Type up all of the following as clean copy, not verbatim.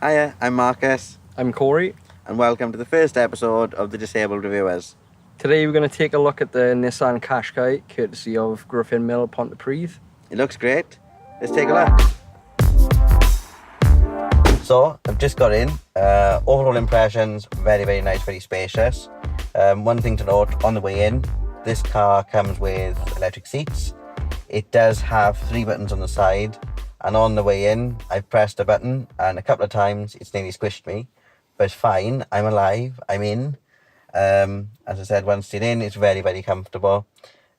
Hiya, I'm Marcus, I'm Corey. and welcome to the first episode of the Disabled Reviewers. Today we're going to take a look at the Nissan Qashqai, courtesy of Griffin Mill, Pontypridd. It looks great. Let's take a look. So, I've just got in. Overall impressions, very, very nice, very spacious. One thing to note, on the way in, this car comes with electric seats. It does have 3 buttons on the side, and on the way in, I've pressed a button, and a couple of times it's nearly squished me. But it's fine, I'm alive, I'm in. As I said, once you're in, it's very, very comfortable.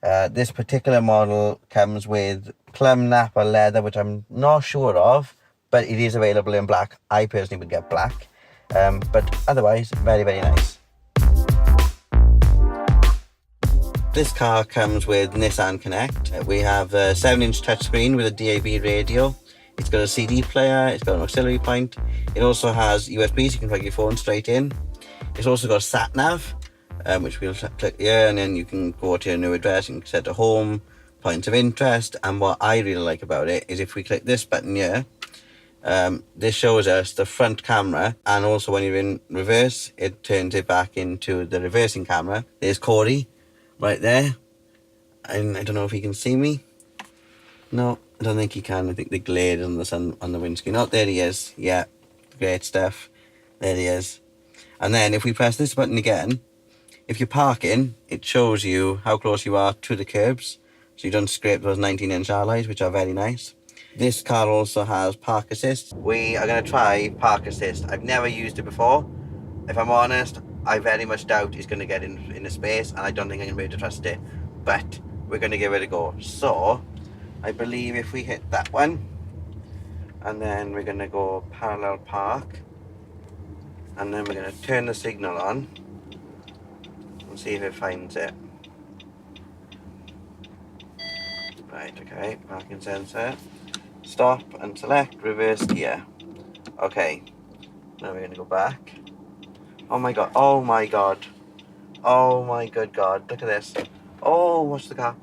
This particular model comes with plum nappa leather, which I'm not sure of, but it is available in black. I personally would get black, but otherwise, very, very nice. This car comes with Nissan Connect. We have a 7-inch touchscreen with a DAB radio. It's got a CD player, it's got an auxiliary point. It also has USB, so you can plug your phone straight in. It's also got a sat nav, which we'll click here, and then you can go to your new address and set a home, points of interest. And what I really like about it is if we click this button here, this shows us the front camera, and also when you're in reverse, it turns it back into the reversing camera. There's Corey right there, and I don't know if he can see me. No, I don't think he can. I think the glare on the sun on the windscreen. Oh, there he is. Yeah, great stuff. There he is. And then if we press this button again, if you're parking, it shows you how close you are to the curbs, so you don't scrape those 19-inch alloys, which are very nice. This car also has park assist. We are going to try park assist. I've never used it before. If I'm honest, I very much doubt it's going to get in the space, and I don't think I'm going to be able to trust it. But we're going to give it a go. So, I believe if we hit that one, and then we're going to go parallel park, and then we're going to turn the signal on and see if it finds it. Right, okay, parking sensor. Stop and select reverse gear. Okay, now we're going to go back. Oh my god, oh my god. Oh my good god, look at this. Oh, watch the car.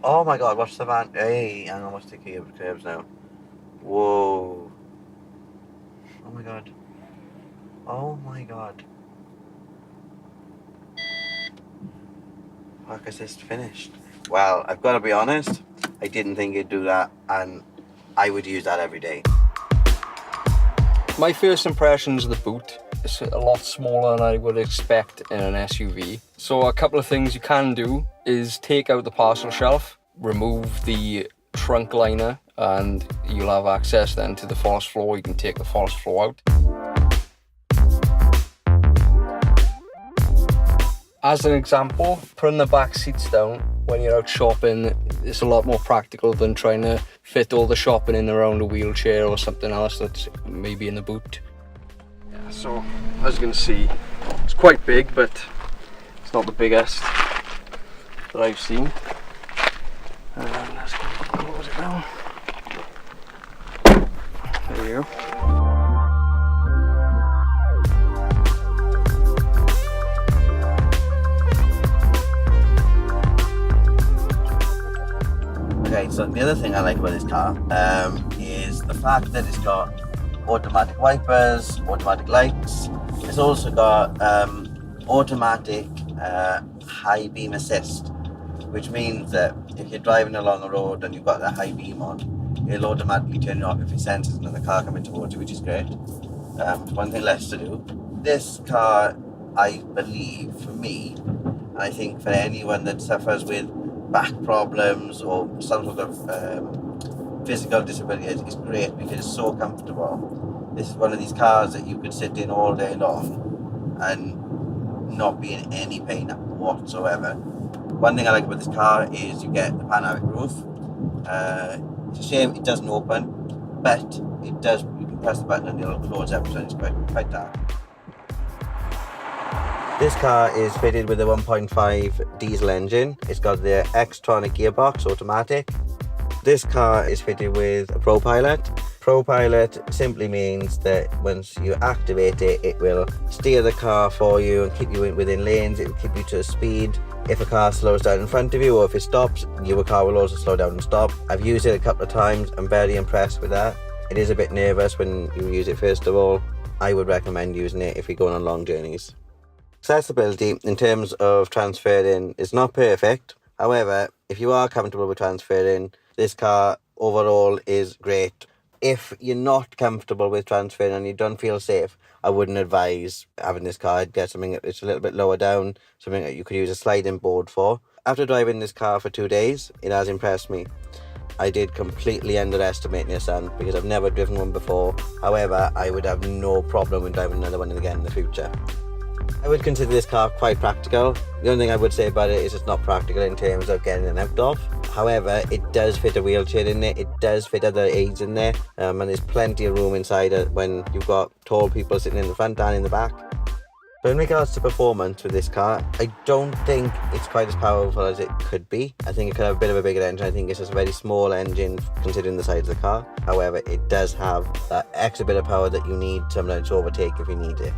Oh my god, watch the van. Hey, hang on, watch the curbs now. Whoa. Oh my god. Oh my god. Park assist finished. Well, I've got to be honest, I didn't think it'd do that, and I would use that every day. My first impressions of the boot is a lot smaller than I would expect in an SUV. So a couple of things you can do is take out the parcel shelf, remove the trunk liner, and you'll have access then to the forest floor. You can take the forest floor out. As an example, putting the back seats down when you're out shopping is a lot more practical than trying to fit all the shopping in around a wheelchair or something else that's maybe in the boot. Yeah, so as you can see, it's quite big, but it's not the biggest that I've seen. Let's close it down. There you go. Okay, so the other thing I like about this car is the fact that it's got automatic wipers, automatic lights. It's also got automatic high beam assist, which means that if you're driving along a road and you've got the high beam on, it'll automatically turn it off if it senses another car coming towards you, which is great. One thing less to do. This car, I believe, for me, and I think for anyone that suffers with back problems or some sort of physical disability, is great because it's so comfortable. This is one of these cars that you could sit in all day long and not be in any pain whatsoever. One thing I like about this car is you get the panoramic roof. It's a shame it doesn't open, but it does. You can press the button and it'll close up, so it's quite dark. This car is fitted with a 1.5 diesel engine. It's got the X-tronic gearbox, automatic. This car is fitted with a ProPilot. ProPilot simply means that once you activate it, it will steer the car for you and keep you within lanes. It will keep you to a speed. If a car slows down in front of you, or if it stops, your car will also slow down and stop. I've used it a couple of times. I'm very impressed with that. It is a bit nervous when you use it first of all. I would recommend using it if you're going on long journeys. Accessibility in terms of transferring is not perfect. However, if you are comfortable with transferring, this car overall is great. If you're not comfortable with transferring and you don't feel safe, I wouldn't advise having this car. I'd get something that's a little bit lower down, something that you could use a sliding board for. After driving this car for 2 days, it has impressed me. I did completely underestimate Nissan because I've never driven one before. However, I would have no problem with driving another one again in the future. I would consider this car quite practical. The only thing I would say about it is it's not practical in terms of getting in and out of. However, it does fit a wheelchair in there, it does fit other aids in there, and there's plenty of room inside it when you've got tall people sitting in the front and in the back. So in regards to performance with this car, I don't think it's quite as powerful as it could be. I think it could have a bit of a bigger engine. I think it's just a very small engine considering the size of the car. However, it does have that extra bit of power that you need sometimes to overtake if you need it.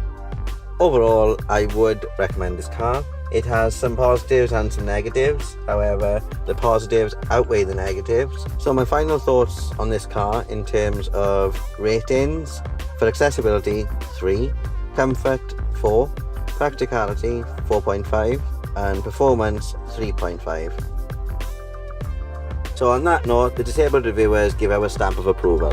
Overall, I would recommend this car. It has some positives and some negatives. However, the positives outweigh the negatives. So my final thoughts on this car in terms of ratings: for accessibility, 3, comfort, 4, practicality, 4.5, and performance, 3.5. So on that note, the disabled reviewers give our stamp of approval.